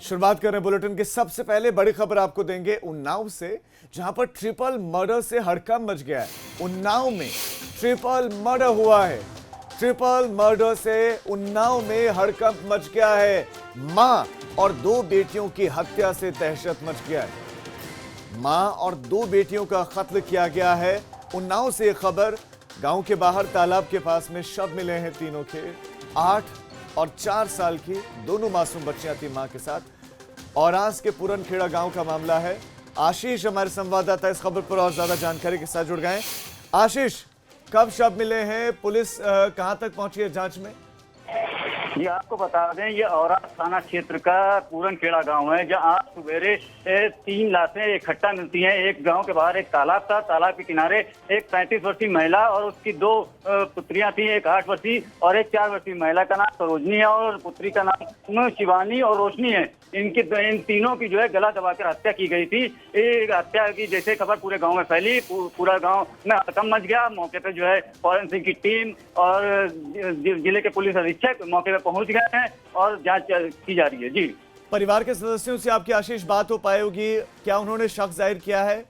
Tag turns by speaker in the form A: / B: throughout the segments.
A: शुरुआत कर रहे हैं बुलेटिन की। सबसे पहले बड़ी खबर आपको देंगे उन्नाव से, जहां पर ट्रिपल मर्डर से हड़कंप मच गया है। उन्नाव में ट्रिपल मर्डर हुआ है। ट्रिपल मर्डर से उन्नाव में हड़कंप मच गया है। मां और दो बेटियों की हत्या से दहशत मच गया है। मां और दो बेटियों का कत्ल किया गया है। उन्नाव से यह खबर। गांव के बाहर तालाब के पास में शव मिले हैं तीनों के। 8 और 4 साल की दोनों मासूम बच्चियां थी मां के साथ। औरास के पूरनखेड़ा गांव का मामला है। आशीष हमारे संवाददाता इस खबर पर और ज्यादा जानकारी के साथ जुड़ गए। आशीष, कब शव मिले हैं? पुलिस कहां तक पहुंची है जांच में?
B: ये आपको बता दें, ये औरास थाना क्षेत्र का पूरनखेड़ा गांव है, जहां आज सवेरे 3 लाशें इकट्ठा मिलती हैं। एक गांव के बाहर एक तालाब था, तालाब के किनारे एक 35 वर्षीय महिला और उसकी 2 पुत्रियां थी, एक 8 वर्षीय और एक 4 वर्षीय। महिला का नाम सरोजनी है और पुत्री का नाम शिवानी और रोशनी है। इन तीनों की जो है गला दबाकर हत्या की गई थी। ये हत्या की जैसे खबर पूरे गांव में फैली, पूरा गांव में हड़कंप मच गया। मौके पे जो है फॉरेंसिक की टीम और जिले के पुलिस अधीक्षक मौके पे पहुंच गए हैं और जांच की जा रही है। जी,
A: परिवार के सदस्यों से आपकी आशीष बात हो पाई होगी, क्या उन्होंने शक जाहिर किया है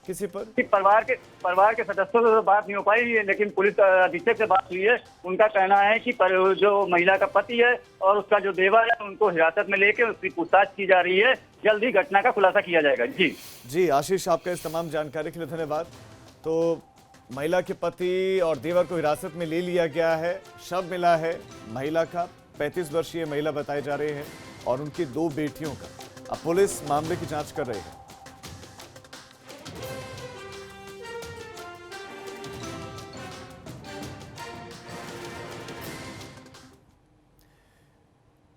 A: किसी पर?
B: परिवार के सदस्यों से तो बात नहीं हो पाई है, लेकिन पुलिस अधीक्षक से बात हुई है। उनका कहना है कि जो महिला का पति है और उसका जो देवर है, उनको हिरासत में लेकर उसकी पूछताछ की जा रही है। जल्द ही घटना का खुलासा किया जाएगा।
A: जी आशीष, आपका इस तमाम जानकारी के लिए धन्यवाद। तो महिला के पति और देवर को हिरासत में ले लिया गया है। शव मिला है महिला का, 35 वर्षीय महिला बताई जा रही है, और उनकी 2 बेटियों का। अब पुलिस मामले की जांच कर रही है।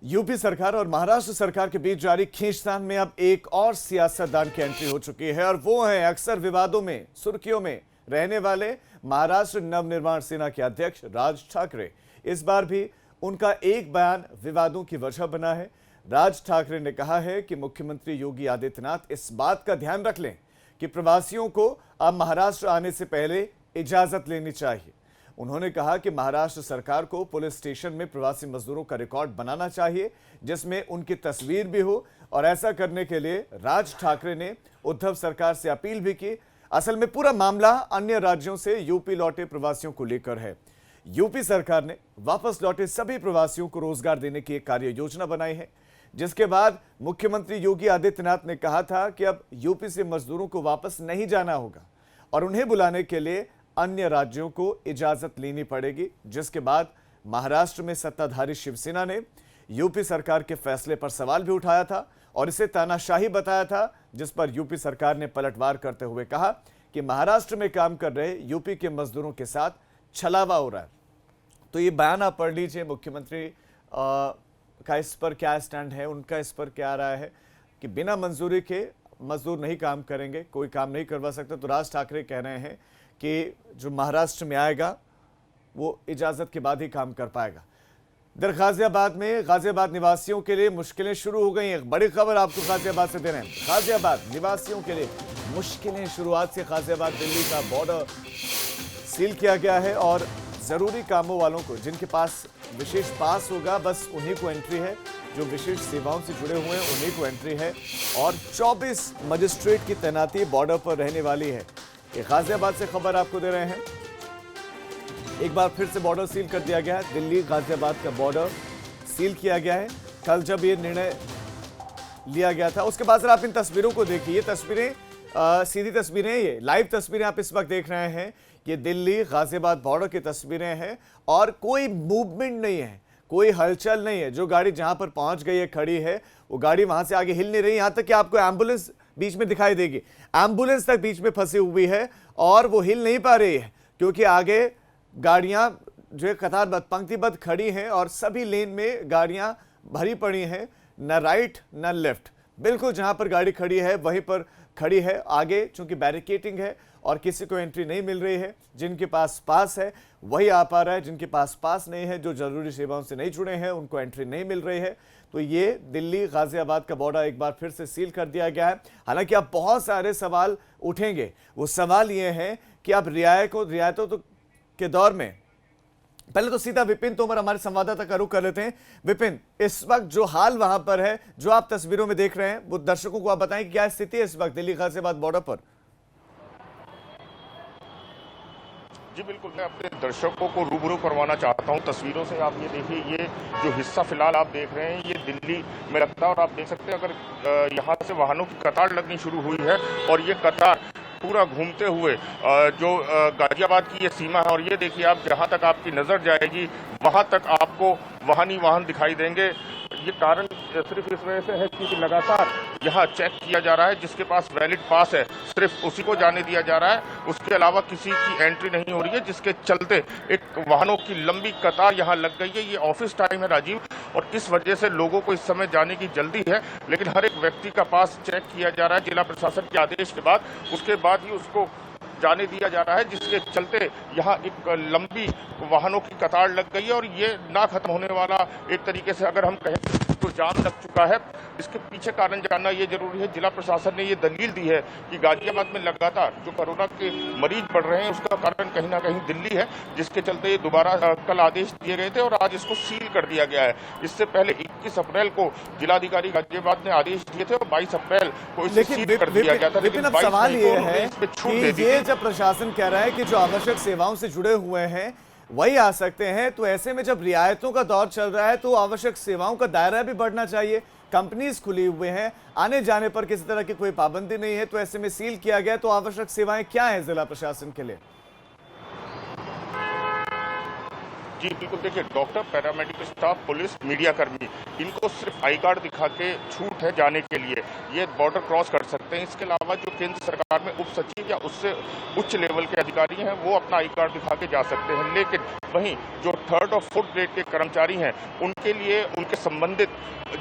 A: यूपी सरकार और महाराष्ट्र सरकार के बीच जारी खींचतान में अब एक और सियासतदान की एंट्री हो चुकी है, और वो है अक्सर विवादों में सुर्खियों में रहने वाले महाराष्ट्र नवनिर्माण सेना के अध्यक्ष राज ठाकरे। इस बार भी उनका एक बयान विवादों की वजह बना है। राज ठाकरे ने कहा है कि मुख्यमंत्री योगी आदित्यनाथ इस बात का ध्यान रख लें कि प्रवासियों को अब महाराष्ट्र आने से पहले इजाजत लेनी चाहिए। उन्होंने कहा कि महाराष्ट्र सरकार को पुलिस स्टेशन में प्रवासी मजदूरों का रिकॉर्ड बनाना चाहिए, जिसमें उनकी तस्वीर भी हो, और ऐसा करने के लिए राज ठाकरे ने उद्धव सरकार से अपील भी की। असल में पूरा मामला अन्य राज्यों से यूपी लौटे प्रवासियों को लेकर है। यूपी सरकार ने वापस लौटे सभी प्रवासियों को रोजगार देने की एक कार्य योजना बनाई है, जिसके बाद मुख्यमंत्री योगी आदित्यनाथ ने कहा था कि अब यूपी से मजदूरों को वापस नहीं जाना होगा और उन्हें बुलाने के लिए अन्य राज्यों को इजाजत लेनी पड़ेगी। जिसके बाद महाराष्ट्र में सत्ताधारी शिवसेना ने यूपी सरकार के फैसले पर सवाल भी उठाया था और इसे तानाशाही बताया था, जिस पर यूपी सरकार ने पलटवार करते हुए कहा कि महाराष्ट्र में काम कर रहे यूपी के मजदूरों के साथ छलावा हो रहा है। तो ये बयान आप पढ़ लीजिए, मुख्यमंत्री का इस पर क्या स्टैंड है, उनका इस पर क्या राय है कि बिना मंजूरी के मजदूर नहीं काम करेंगे, कोई काम नहीं करवा सकता। तो राज ठाकरे कह रहे हैं कि जो महाराष्ट्र में आएगा वो इजाजत के बाद ही काम कर पाएगा। इधर गाजियाबाद में गाजियाबाद निवासियों के लिए मुश्किलें शुरू हो गई हैं। एक बड़ी खबर आपको गाजियाबाद से दे रहे हैं। गाजियाबाद निवासियों के लिए मुश्किलें शुरू। आज से गाजियाबाद दिल्ली का बॉर्डर सील किया गया है और जरूरी कामों वालों को, जिनके पास विशेष पास होगा, बस उन्हीं को एंट्री है। जो विशेष सेवाओं से जुड़े हुए हैं उन्हीं को एंट्री है, और 24 मजिस्ट्रेट की तैनाती बॉर्डर पर रहने वाली है। ये गाजियाबाद से खबर आपको दे रहे हैं। एक बार फिर से बॉर्डर सील कर दिया गया है। दिल्ली गाजियाबाद का बॉर्डर सील किया गया है। कल जब ये निर्णय लिया गया था, उसके बाद आप इन तस्वीरों को देखिए। ये तस्वीरें सीधी तस्वीरें, ये लाइव तस्वीरें आप इस वक्त देख रहे हैं। ये दिल्ली गाजियाबाद बॉर्डर की तस्वीरें हैं और कोई मूवमेंट नहीं है, कोई हलचल नहीं है। जो गाड़ी जहां पर पहुंच गई है, खड़ी है, वो गाड़ी वहां से आगे हिल नहीं रही। यहां तक कि आपको एम्बुलेंस बीच में दिखाई देगी, एम्बुलेंस तक बीच में फंसी हुई है और वो हिल नहीं पा रही है, क्योंकि आगे गाड़ियां जो है कतारबद्ध पंक्तिबद्ध खड़ी हैं और सभी लेन में गाड़ियां भरी पड़ी हैं, न राइट न लेफ्ट। बिल्कुल जहां पर गाड़ी खड़ी है वहीं पर खड़ी है। आगे चूंकि बैरिकेटिंग है और किसी को एंट्री नहीं मिल रही है। जिनके पास पास है वही आ पा रहा है, जिनके पास पास नहीं है, जो जरूरी सेवाओं से नहीं जुड़े हैं, उनको एंट्री नहीं मिल रही है। तो ये दिल्ली गाजियाबाद का बॉर्डर एक बार फिर से सील कर दिया गया है। हालांकि अब बहुत सारे सवाल उठेंगे। वो सवाल ये हैं कि अब रियायतों के दौर में पहले तो सीधा विपिन तोमर हमारे संवाददाता का रुख कर लेते हैं। विपिन, इस वक्त जो हाल वहां पर है, जो आप तस्वीरों में देख रहे हैं, वो दर्शकों को आप बताएं कि क्या स्थिति है इस वक्त दिल्ली गाजियाबाद बॉर्डर पर।
C: जी बिल्कुल, मैं अपने दर्शकों को रूबरू करवाना चाहता हूं तस्वीरों से। आप ये देखिए, ये जो हिस्सा फिलहाल आप देख रहे हैं ये दिल्ली में लगता है और आप देख सकते हैं अगर यहाँ से वाहनों की कतार लगनी शुरू हुई है और ये कतार पूरा घूमते हुए जो गाजियाबाद की ये सीमा है और ये देखिए आप जहाँ तक आपकी नज़र जाएगी वहाँ तक आपको वाहन ही वाहन दिखाई देंगे। ये कारण सिर्फ इस वजह से है कि लगातार यहाँ चेक किया जा रहा है, जिसके पास वैलिड पास है सिर्फ उसी को जाने दिया जा रहा है, उसके अलावा किसी की एंट्री नहीं हो रही है, जिसके चलते एक वाहनों की लंबी कतार यहाँ लग गई है। ये ऑफिस टाइम है राजीव, और इस वजह से लोगों को इस समय जाने की जल्दी है, लेकिन हर एक व्यक्ति का पास चेक किया जा रहा है जिला प्रशासन के आदेश के बाद, उसके बाद ही उसको जाने दिया जा रहा है, जिसके चलते यहाँ एक लंबी वाहनों की कतार लग गई है और ये ना खत्म होने वाला एक तरीके से अगर हम कहें तो जाम लग चुका है। इसके पीछे कारण जानना ये जरूरी है। जिला प्रशासन ने ये दलील दी है कि गाजियाबाद में लगातार जो कोरोना के मरीज बढ़ रहे हैं उसका कारण कहीं ना कहीं दिल्ली है, जिसके चलते ये दोबारा कल आदेश दिए गए थे और आज इसको सील कर दिया गया है। इससे पहले 21 अप्रैल को जिलाधिकारी गाजियाबाद ने आदेश दिए थे और 22 अप्रैल को इसे सील कर दिया गया था।
A: लेकिन अब सवाल ये है कि ये जब प्रशासन कह रहा है कि जो आवश्यक सेवाओं से जुड़े हुए हैं वही आ सकते हैं, तो ऐसे में जब रियायतों का दौर चल रहा है तो आवश्यक सेवाओं का दायरा भी बढ़ना चाहिए। कंपनीज खुली हुए हैं, आने जाने पर किसी तरह की कोई पाबंदी नहीं है, तो ऐसे में सील किया गया, तो आवश्यक सेवाएं क्या हैं जिला प्रशासन के लिए?
C: जी बिल्कुल, देखिए doctor, paramedical staff, police, media कर्मी, इनको सिर्फ आई कार्ड दिखा के छूट है जाने के लिए, ये बॉर्डर क्रॉस कर सकते हैं। इसके अलावा जो केंद्र सरकार में उप सचिव या उससे उच्च लेवल के अधिकारी हैं वो अपना आई कार्ड दिखा के जा सकते हैं, लेकिन वहीं जो 3rd और 4th ग्रेड के कर्मचारी हैं उनके लिए उनके संबंधित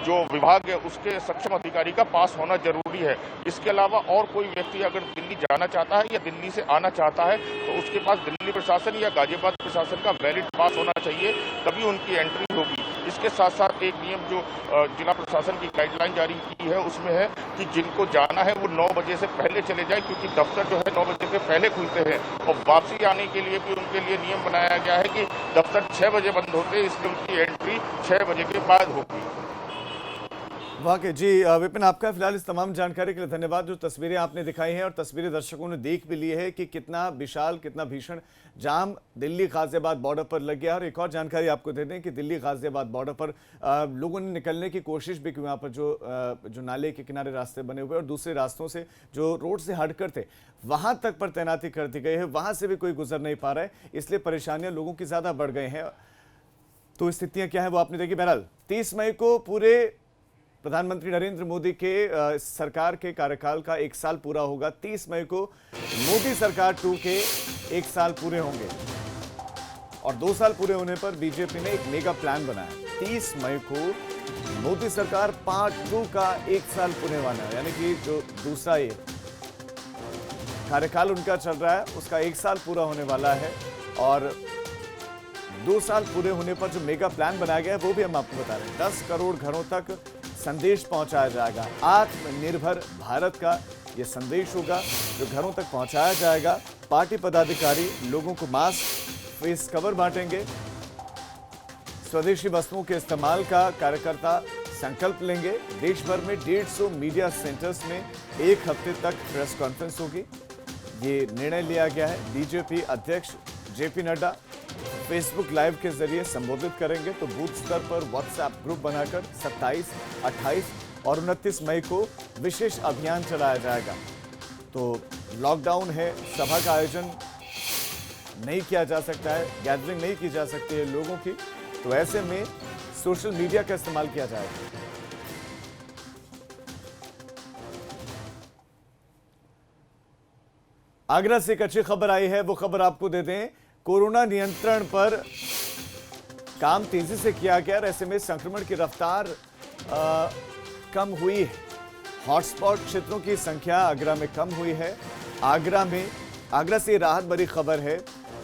C: जो विभाग है उसके सक्षम अधिकारी का पास होना जरूरी है। इसके अलावा और कोई व्यक्ति अगर दिल्ली जाना चाहता है या दिल्ली से आना चाहता है तो उसके पास दिल्ली प्रशासन या गाजियाबाद प्रशासन का वैलिड पास होना चाहिए, तभी उनकी एंट्री होगी। इसके साथ साथ एक नियम जो जिला प्रशासन की गाइडलाइन जारी की है उसमें है कि जिनको जाना है वो 9 बजे से पहले चले जाए, क्योंकि दफ्तर जो है 9 बजे से पहले खुलते हैं और वापसी आने के लिए भी उनके लिए नियम बनाया गया है कि दफ्तर 6 बजे बंद होते हैं, इसलिए उनकी एंट्री 6 बजे के बाद होगी।
A: वाकई जी विपिन, आपका फिलहाल इस तमाम जानकारी के लिए धन्यवाद। जो तस्वीरें आपने दिखाई हैं और तस्वीरें दर्शकों ने देख भी ली है कि कितना विशाल, कितना भीषण जाम दिल्ली गाजियाबाद बॉर्डर पर लग गया। और एक और जानकारी आपको दे दें कि दिल्ली गाजियाबाद बॉर्डर पर लोगों ने निकलने की कोशिश भी की, वहाँ पर जो नाले के किनारे रास्ते बने हुए और दूसरे रास्तों से जो रोड से हटकर थे वहाँ तक पर तैनाती कर दी गई है, वहाँ से भी कोई गुजर नहीं पा रहा है, इसलिए परेशानियाँ लोगों की ज़्यादा बढ़ गई हैं। तो स्थितियाँ क्या हैं वो आपने देखी। बहरहाल 30 मई को पूरे प्रधानमंत्री नरेंद्र मोदी के सरकार के कार्यकाल का 1 साल पूरा होगा। 30 मई को मोदी सरकार 2 के 1 साल पूरे होंगे और 2 साल पूरे होने पर बीजेपी ने एक मेगा प्लान बनाया। 30 मई को मोदी सरकार पार्ट 2 का 1 साल पूरे वाला है, यानी कि जो दूसरा ये कार्यकाल उनका चल रहा है उसका 1 साल पूरा होने वाला है और 2 साल पूरे होने पर जो मेगा प्लान बनाया गया है वो भी हम आपको बता रहे हैं। 10 करोड़ घरों तक संदेश पहुंचाया जाएगा। आत्मनिर्भर भारत का ये संदेश होगा जो घरों तक पहुंचाया जाएगा। पार्टी पदाधिकारी लोगों को मास्क, फेस कवर बांटेंगे। स्वदेशी वस्तुओं के इस्तेमाल का कार्यकर्ता संकल्प लेंगे। देश भर में 150 मीडिया सेंटर्स में 1 हफ्ते तक प्रेस कॉन्फ्रेंस होगी। ये निर्णय लिया गया है। बीजेपी अध्यक्ष जेपी नड्डा फेसबुक लाइव के जरिए संबोधित करेंगे, तो बूथ स्तर पर व्हाट्सएप ग्रुप बनाकर 27, 28 और 29 मई को विशेष अभियान चलाया जाएगा। तो लॉकडाउन है, सभा का आयोजन नहीं किया जा सकता है, गैदरिंग नहीं की जा सकती है लोगों की, तो ऐसे में सोशल मीडिया का इस्तेमाल किया जाएगा। आगरा से एक अच्छी खबर आई है, वो खबर आपको दे दें। कोरोना नियंत्रण पर काम तेजी से किया गया और ऐसे में संक्रमण की रफ्तार कम हुई है। हॉटस्पॉट क्षेत्रों की संख्या आगरा में कम हुई है। आगरा से राहत भरी खबर है।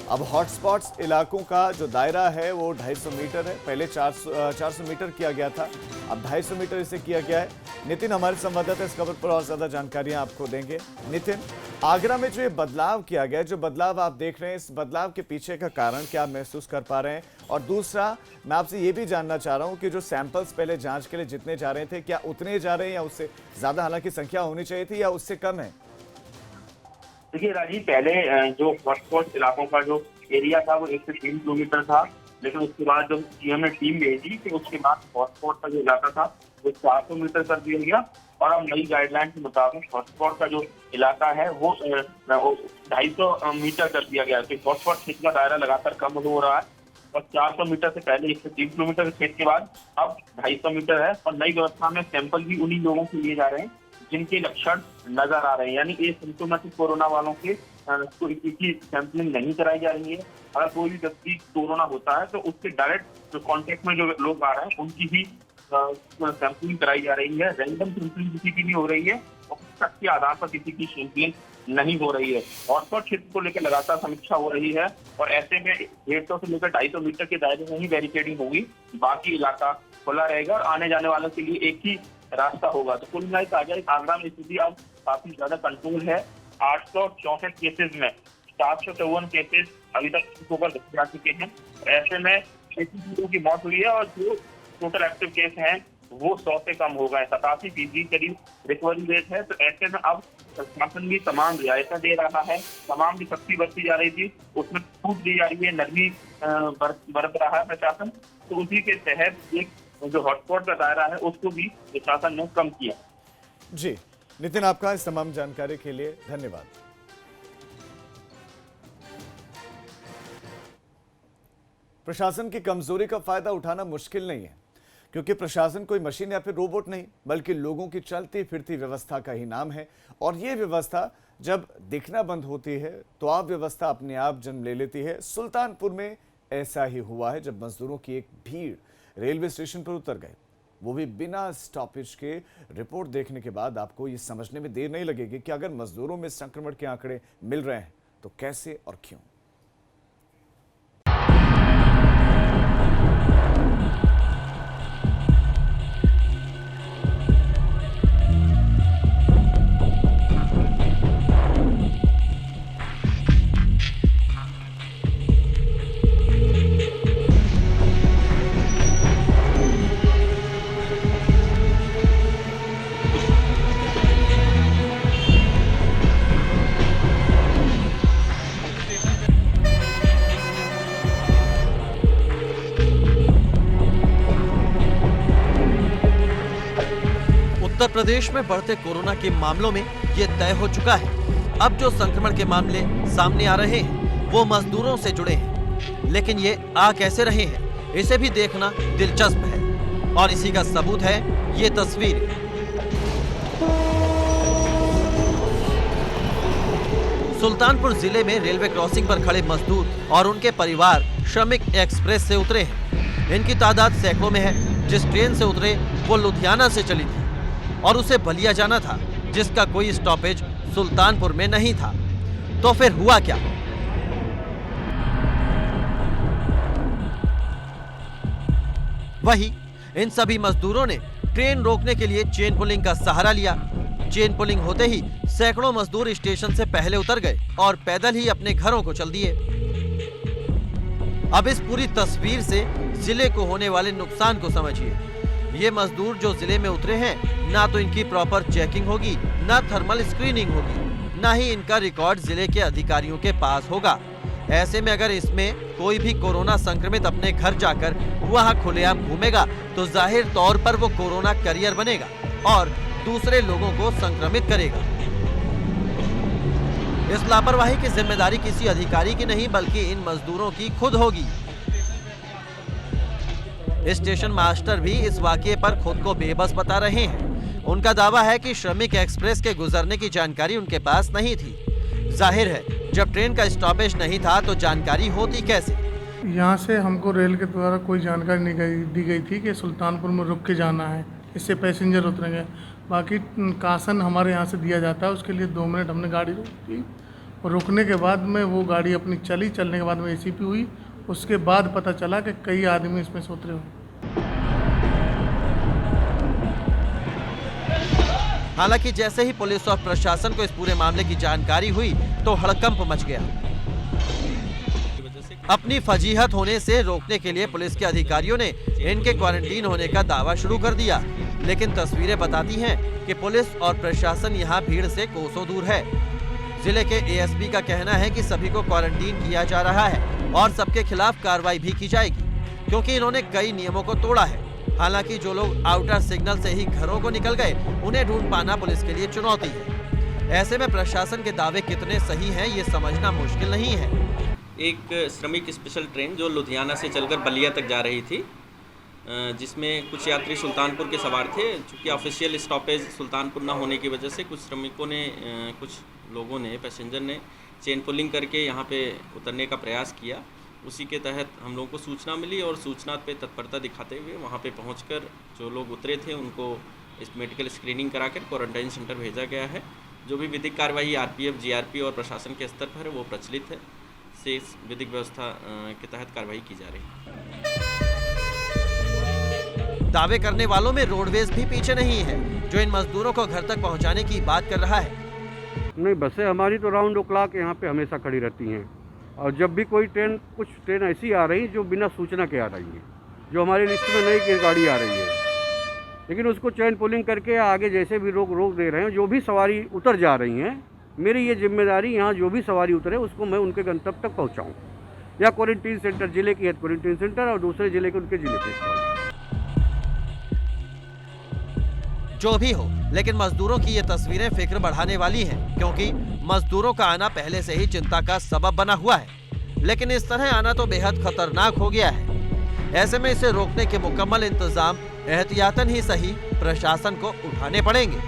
A: अब हॉटस्पॉट्स इलाकों का जो दायरा है वो 250 मीटर है। पहले 400 मीटर किया गया था, अब 250 मीटर इसे किया गया है। नितिन हमारे संवाददाता इस खबर पर और ज्यादा जानकारियां आपको देंगे। नितिन, आगरा में जो ये बदलाव किया गया, जो बदलाव आप देख रहे हैं, इस बदलाव के पीछे का कारण क्या महसूस कर पा रहे हैं? और दूसरा, मैं आपसे ये भी जानना चाह रहा हूं कि जो सैंपल्स पहले जांच के लिए जितने जा रहे थे, क्या उतने जा रहे हैं या उससे ज्यादा, हालांकि संख्या होनी चाहिए थी, या उससे कम है?
D: देखिए राजीव, पहले जो हॉटस्पॉट इलाकों का जो एरिया था वो 1 से 3 किलोमीटर था, लेकिन उसके बाद जब सीएम ने टीम भेजी तो उसके बाद हॉटस्पॉट का जो इलाका था वो 400 मीटर कर दिया गया। और अब नई गाइडलाइन के मुताबिक हॉटस्पॉट का जो इलाका है वो 250 मीटर कर दिया गया। तो हॉटस्पॉट क्षेत्र का दायरा लगातार कम हो रहा है और 400 मीटर से पहले 1 से 3 किलोमीटर के क्षेत्र के बाद अब 250 मीटर है। और नई व्यवस्था में सैंपल भी उन्हीं लोगों के लिए जा रहे हैं जिनके लक्षण नजर आ रहे हैं, यानी एसिम्प्टोमेटिक कोरोना वालों के की सैंपलिंग नहीं कराई जा रही है। अगर कोई भी व्यक्ति कोरोना होता है तो उसके डायरेक्ट जो कॉन्टेक्ट में जो लोग आ रहे हैं उनकी ही सैंपलिंग कराई जा रही है। रैंडम सैंपलिंग किसी की नहीं हो रही है और शक के आधार पर किसी की सैंपलिंग नहीं हो रही है। हॉटस्पॉट क्षेत्र को लेकर लगातार समीक्षा हो रही है और ऐसे में 150 से लेकर 250 मीटर के दायरे में ही बैरिकेडिंग होगी, बाकी इलाका खुला रहेगा और आने जाने वालों के लिए एक ही रास्ता होगा। तो कुल मिलाकर कहा जाए आगरा में स्थिति अब काफी ज्यादा कंट्रोल है। 864 केसेज में 754 केसेज अभी तक ठीक होकर देखे जा चुके हैं। ऐसे में 36 लोगों की मौत हुई है और जो टोटल एक्टिव केस हैं वो 100 से कम हो गए। 87% करीब रिकवरी रेट है। तो ऐसे में अब प्रशासन भी तमाम रियायतें दे रहा है, तमाम भी सख्ती बरती जा रही थी उसमें छूट दी जा रही है, नरमी बरत रहा है प्रशासन। तो उसी के तहत एक जो हॉटस्पॉट का दायरा है उसको भी प्रशासन ने कम किया।
A: जी नितिन, आपका इस तमाम जानकारी के लिए धन्यवाद। प्रशासन की कमजोरी का फायदा उठाना मुश्किल नहीं है, क्योंकि प्रशासन कोई मशीन या फिर रोबोट नहीं, बल्कि लोगों की चलती फिरती व्यवस्था का ही नाम है। और ये व्यवस्था जब दिखना बंद होती है तो अव्यवस्था अपने आप जन्म ले लेती है। सुल्तानपुर में ऐसा ही हुआ है, जब मजदूरों की एक भीड़ रेलवे स्टेशन पर उतर गए, वो भी बिना स्टॉपेज के। रिपोर्ट देखने के बाद आपको ये समझने में देर नहीं लगेगी कि अगर मजदूरों में संक्रमण के आंकड़े मिल रहे हैं तो कैसे और क्यों।
E: उत्तर प्रदेश में बढ़ते कोरोना के मामलों में ये तय हो चुका है। अब जो संक्रमण के मामले सामने आ रहे हैं वो मजदूरों से जुड़े हैं, लेकिन ये आ कैसे रहे हैं इसे भी देखना दिलचस्प है। और इसी का सबूत है ये तस्वीर। सुल्तानपुर जिले में रेलवे क्रॉसिंग पर खड़े मजदूर और उनके परिवार श्रमिक एक्सप्रेस से उतरे हैं। इनकी तादाद सैकड़ों में है। जिस ट्रेन से उतरे वो लुधियाना से चली थी और उसे बलिया जाना था, जिसका कोई स्टॉपेज सुल्तानपुर में नहीं था। तो फिर हुआ क्या? वही इन सभी मजदूरों ने ट्रेन रोकने के लिए चेन पुलिंग का सहारा लिया। चेन पुलिंग होते ही सैकड़ों मजदूर स्टेशन से पहले उतर गए और पैदल ही अपने घरों को चल दिए। अब इस पूरी तस्वीर से जिले को होने वाले नुकसान को समझिए। ये मजदूर जो जिले में उतरे हैं, ना तो इनकी प्रॉपर चेकिंग होगी, ना थर्मल स्क्रीनिंग होगी, ना ही इनका रिकॉर्ड जिले के अधिकारियों के पास होगा। ऐसे में अगर इसमें कोई भी कोरोना संक्रमित अपने घर जाकर वहां खुलेआम घूमेगा तो जाहिर तौर पर वो कोरोना कैरियर बनेगा और दूसरे लोगों को संक्रमित करेगा। इस लापरवाही की जिम्मेदारी किसी अधिकारी की नहीं, बल्कि इन मजदूरों की खुद होगी। स्टेशन मास्टर भी इस वाकये पर खुद को बेबस बता रहे हैं। उनका दावा है कि श्रमिक एक्सप्रेस के गुजरने की जानकारी उनके पास नहीं थी। जाहिर है, जब ट्रेन का स्टॉपेज नहीं था तो जानकारी होती कैसे?
F: यहाँ से हमको रेल के द्वारा कोई जानकारी नहीं दी गई थी कि सुल्तानपुर में रुक के जाना है, इससे पैसेंजर उतरेंगे। बाकी कासन हमारे यहाँ से दिया जाता है, उसके लिए 2 मिनट हमने गाड़ी रोकी और रुकने के बाद में वो गाड़ी अपनी चलने के बाद में ACP हुई। उसके बाद पता चला कि कई आदमी इसमें से उतरे हुए।
E: हालांकि जैसे ही पुलिस और प्रशासन को इस पूरे मामले की जानकारी हुई तो हड़कंप मच गया। अपनी फजीहत होने से रोकने के लिए पुलिस के अधिकारियों ने इनके क्वारंटीन होने का दावा शुरू कर दिया, लेकिन तस्वीरें बताती हैं कि पुलिस और प्रशासन यहां भीड़ से कोसों दूर है। जिले के एएसपी का कहना है कि सभी को क्वारंटीन किया जा रहा है और सबके खिलाफ कार्रवाई भी की जाएगी, क्योंकि इन्होंने कई नियमों को तोड़ा है। हालांकि जो लोग आउटर सिग्नल से ही घरों को निकल गए, उन्हें ढूंढ पाना पुलिस के लिए चुनौती है। ऐसे में प्रशासन के दावे कितने सही हैं, ये समझना मुश्किल नहीं है।
G: एक श्रमिक स्पेशल ट्रेन जो लुधियाना से चलकर बलिया तक जा रही थी, जिसमें कुछ यात्री सुल्तानपुर के सवार थे। चूँकि ऑफिशियल स्टॉपेज सुल्तानपुर न होने की वजह से कुछ श्रमिकों ने, कुछ लोगों ने, पैसेंजर ने चेन पुलिंग करके यहाँ पे उतरने का प्रयास किया। उसी के तहत हम लोगों को सूचना मिली और सूचना पे तत्परता दिखाते हुए वहाँ पे पहुँचकर जो लोग उतरे थे उनको इस मेडिकल स्क्रीनिंग कराकर क्वारंटाइन सेंटर भेजा गया है। जो भी विधिक कार्रवाई आरपीएफ, जीआरपी और प्रशासन के स्तर पर है वो प्रचलित है। से इस विधिक व्यवस्था के तहत कार्रवाई की जा रही है।
E: दावे करने वालों में रोडवेज भी पीछे नहीं है, जो इन मजदूरों को घर तक पहुंचाने की बात कर रहा है।
H: नहीं, बसें हमारी तो राउंड द क्लॉक यहाँ पे हमेशा खड़ी रहती हैं, और जब भी कोई ट्रेन, कुछ ट्रेन ऐसी आ रही जो बिना सूचना के आ रही है, जो हमारी लिस्ट में नई गाड़ी आ रही है, लेकिन उसको चेन पुलिंग करके आगे जैसे भी रोक दे रहे हैं। जो भी सवारी उतर जा रही हैं, मेरी ये जिम्मेदारी यहाँ जो भी सवारी उतरे उसको मैं उनके गंतव्य तक पहुँचाऊँ, या क्वारंटीन सेंटर, जिले की है क्वारंटीन सेंटर और दूसरे जिले के उनके जिले पे।
E: जो भी हो, लेकिन मजदूरों की ये तस्वीरें फिक्र बढ़ाने वाली हैं, क्योंकि मजदूरों का आना पहले से ही चिंता का सबब बना हुआ है। लेकिन इस तरह आना तो बेहद खतरनाक हो गया है। ऐसे में इसे रोकने के मुकम्मल इंतजाम एहतियातन ही सही प्रशासन को उठाने पड़ेंगे।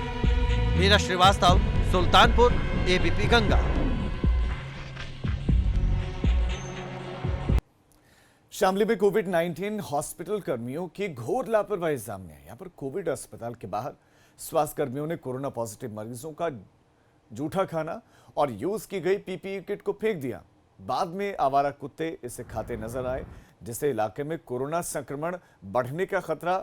E: मीरा श्रीवास्तव, सुल्तानपुर, एबीपी गंगा।
A: शामली में कोविड-19 हॉस्पिटल कर्मियों की घोर लापरवाही सामने आई। यहाँ पर कोविड अस्पताल के बाहर स्वास्थ्य कर्मियों ने कोरोना पॉजिटिव मरीजों का जूठा खाना और यूज की गई पीपीई किट को फेंक दिया। बाद में आवारा कुत्ते इसे खाते नजर आए, जिससे इलाके में कोरोना संक्रमण बढ़ने का खतरा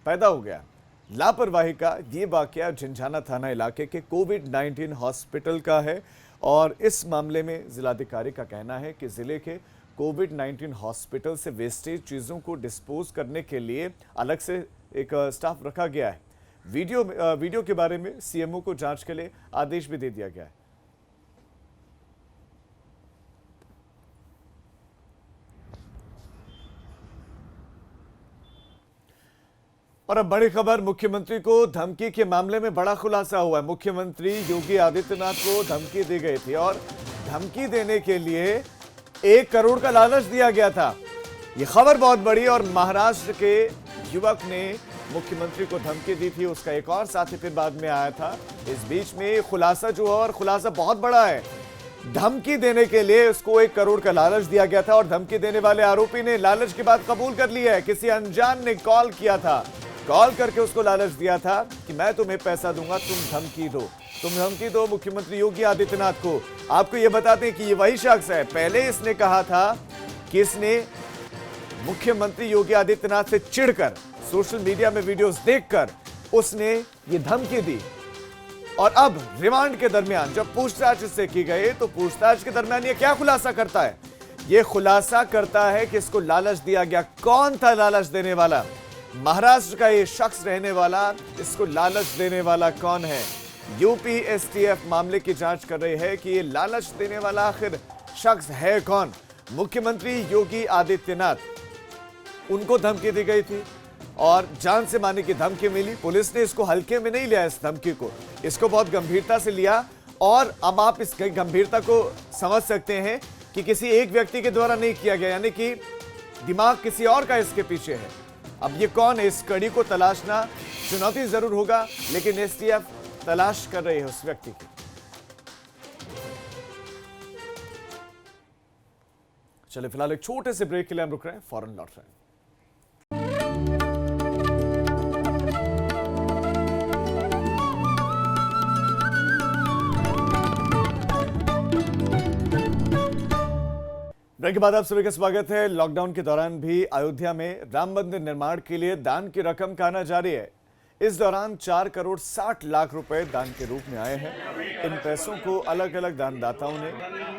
A: पैदा हो गया। लापरवाही का ये वाकया झिंझाना थाना इलाके के कोविड-19 हॉस्पिटल का है और इस मामले में जिलाधिकारी का कहना है कि जिले के कोविड-19 हॉस्पिटल से वेस्टेज चीज़ों को डिस्पोज करने के लिए अलग से एक स्टाफ रखा गया है। वीडियो के बारे में सीएमओ को जांच के लिए आदेश भी दे दिया गया है। और अब बड़ी खबर, मुख्यमंत्री को धमकी के मामले में बड़ा खुलासा हुआ है। मुख्यमंत्री योगी आदित्यनाथ को धमकी दी गई थी और धमकी देने के लिए 1 करोड़ का लालच दिया गया था। यह खबर बहुत बड़ी और महाराष्ट्र के युवक ने मुख्यमंत्री को धमकी दी थी, उसका एक और साथी फिर बाद में आया था। इस बीच में खुलासा जो है, और खुलासा बहुत बड़ा है, धमकी देने के लिए उसको 1 करोड़ का लालच दिया गया था और धमकी देने वाले आरोपी ने लालच की बात कबूल कर ली है। किसी अनजान ने कॉल किया था, कॉल करके उसको लालच दिया था कि मैं तुम्हें पैसा दूंगा, तुम धमकी दो मुख्यमंत्री योगी आदित्यनाथ को। आपको यह बताते हैं कि ये वही शख्स है, पहले इसने कहा था कि इसने मुख्यमंत्री योगी आदित्यनाथ से चिढ़कर सोशल मीडिया में वीडियोस देखकर उसने ये धमकी दी। और अब रिमांड के दरमियान जब पूछताछ इससे की गई तो पूछताछ के दरमियान ये क्या खुलासा करता है? ये खुलासा करता है कि इसको लालच दिया गया। कौन था लालच देने वाला? महाराष्ट्र का ये शख्स रहने वाला, इसको लालच देने वाला कौन है? यूपी एसटीएफ मामले की जांच कर रही है कि ये लालच देने वाला आखिर शख्स है कौन। मुख्यमंत्री योगी आदित्यनाथ, उनको धमकी दी गई थी और जान से मारने की धमकी मिली। पुलिस ने इसको हल्के में नहीं लिया, इस धमकी को, इसको बहुत गंभीरता से लिया। और अब आप इस गंभीरता को समझ सकते हैं कि किसी एक व्यक्ति के द्वारा नहीं किया गया, यानी कि दिमाग किसी और का इसके पीछे है। अब ये कौन है, इस कड़ी को तलाशना चुनौती जरूर होगा, लेकिन एसटीएफ तलाश कर रही है उस व्यक्ति की। चलिए फिलहाल एक छोटे से ब्रेक के लिए हम रुक रहे हैं, फौरन लौट रहे हैं। ब्रेक के बाद आप सभी का स्वागत है। लॉकडाउन के दौरान भी अयोध्या में राम मंदिर निर्माण के लिए दान की रकम का आना जारी है। इस दौरान 4 करोड़ 60 लाख रुपए दान के रूप में आए हैं। इन पैसों को अलग अलग दानदाताओं ने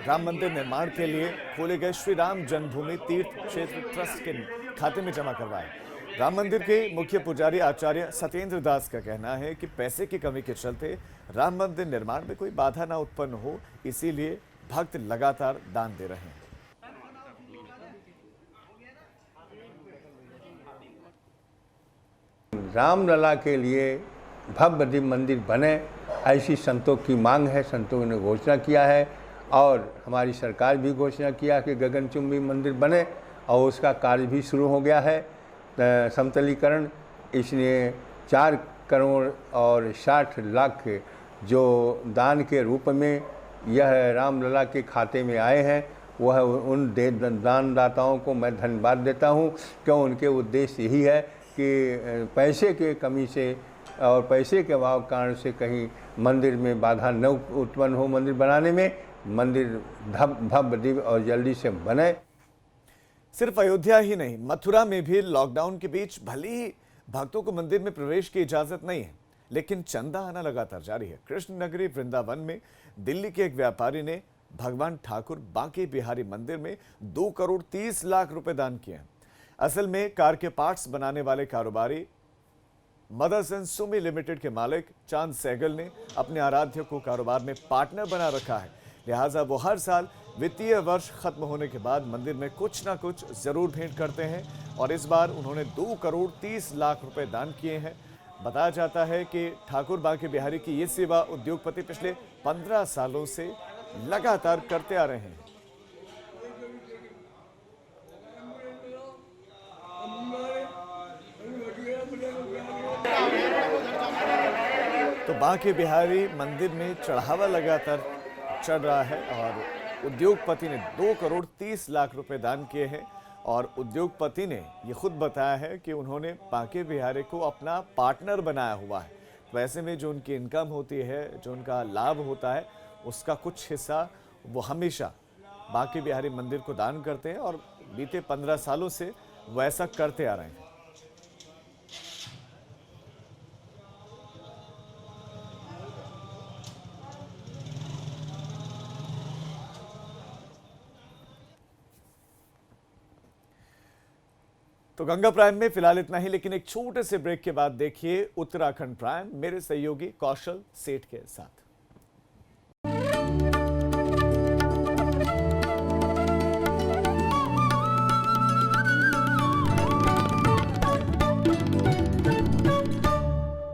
A: राम मंदिर निर्माण के लिए खोले गए श्री राम जन्मभूमि तीर्थ क्षेत्र ट्रस्ट के खाते में जमा करवाया। राम मंदिर के मुख्य पुजारी आचार्य सत्येंद्र दास का कहना है कि पैसे की कमी के चलते राम मंदिर निर्माण में कोई बाधा न उत्पन्न हो, इसीलिए भक्त लगातार दान दे रहे हैं।
I: रामलला के लिए भव्य दिव्य मंदिर बने, ऐसी संतों की मांग है। संतों ने घोषणा किया है और हमारी सरकार भी घोषणा किया कि गगनचुंबी मंदिर बने और उसका कार्य भी शुरू हो गया है, समतलीकरण। इसलिए 4 करोड़ और 60 लाख जो दान के रूप में यह रामलला के खाते में आए हैं, वह उन दानदाताओं को मैं धन्यवाद देता हूं, क्यों उनके उद्देश्य यही है कि पैसे के कमी से और पैसे के अभाव कारण से कहीं मंदिर में बाधा न उत्पन्न हो। मंदिर बनाने में मंदिर भव्य दिव्य और जल्दी से बने।
A: सिर्फ अयोध्या ही नहीं, मथुरा में भी लॉकडाउन के बीच भले ही भक्तों को मंदिर में प्रवेश की इजाजत नहीं है, लेकिन चंदा आना लगातार जारी है। कृष्ण नगरी वृंदावन में दिल्ली के एक व्यापारी ने भगवान ठाकुर बांके बिहारी मंदिर में 2 करोड़ 30 लाख रुपए दान किए हैं। असल में कार के पार्ट्स बनाने वाले कारोबारी मदर्स एंड सुमी लिमिटेड के मालिक चांद सहगल ने अपने आराध्य को कारोबार में पार्टनर बना रखा है, लिहाजा वो हर साल वित्तीय वर्ष खत्म होने के बाद मंदिर में कुछ ना कुछ जरूर भेंट करते हैं और इस बार उन्होंने 2 करोड़ 30 लाख रुपए दान किए हैं। बताया जाता है कि ठाकुर बांके बिहारी की ये सेवा उद्योगपति पिछले 15 सालों से लगातार करते आ रहे हैं। तो बांके बिहारी मंदिर में चढ़ावा लगातार चढ़ रहा है और उद्योगपति ने 2 करोड़ 30 लाख रुपए दान किए हैं और उद्योगपति ने ये खुद बताया है कि उन्होंने बांके बिहारी को अपना पार्टनर बनाया हुआ है। तो ऐसे में जो उनकी इनकम होती है, जो उनका लाभ होता है, उसका कुछ हिस्सा वो हमेशा बांके बिहारी मंदिर को दान करते हैं और बीते 15 सालों से वो ऐसा करते आ रहे हैं। तो गंगा प्राइम में फिलहाल इतना ही, लेकिन एक छोटे से ब्रेक के बाद देखिए उत्तराखंड प्राइम मेरे सहयोगी कौशल सेठ के साथ।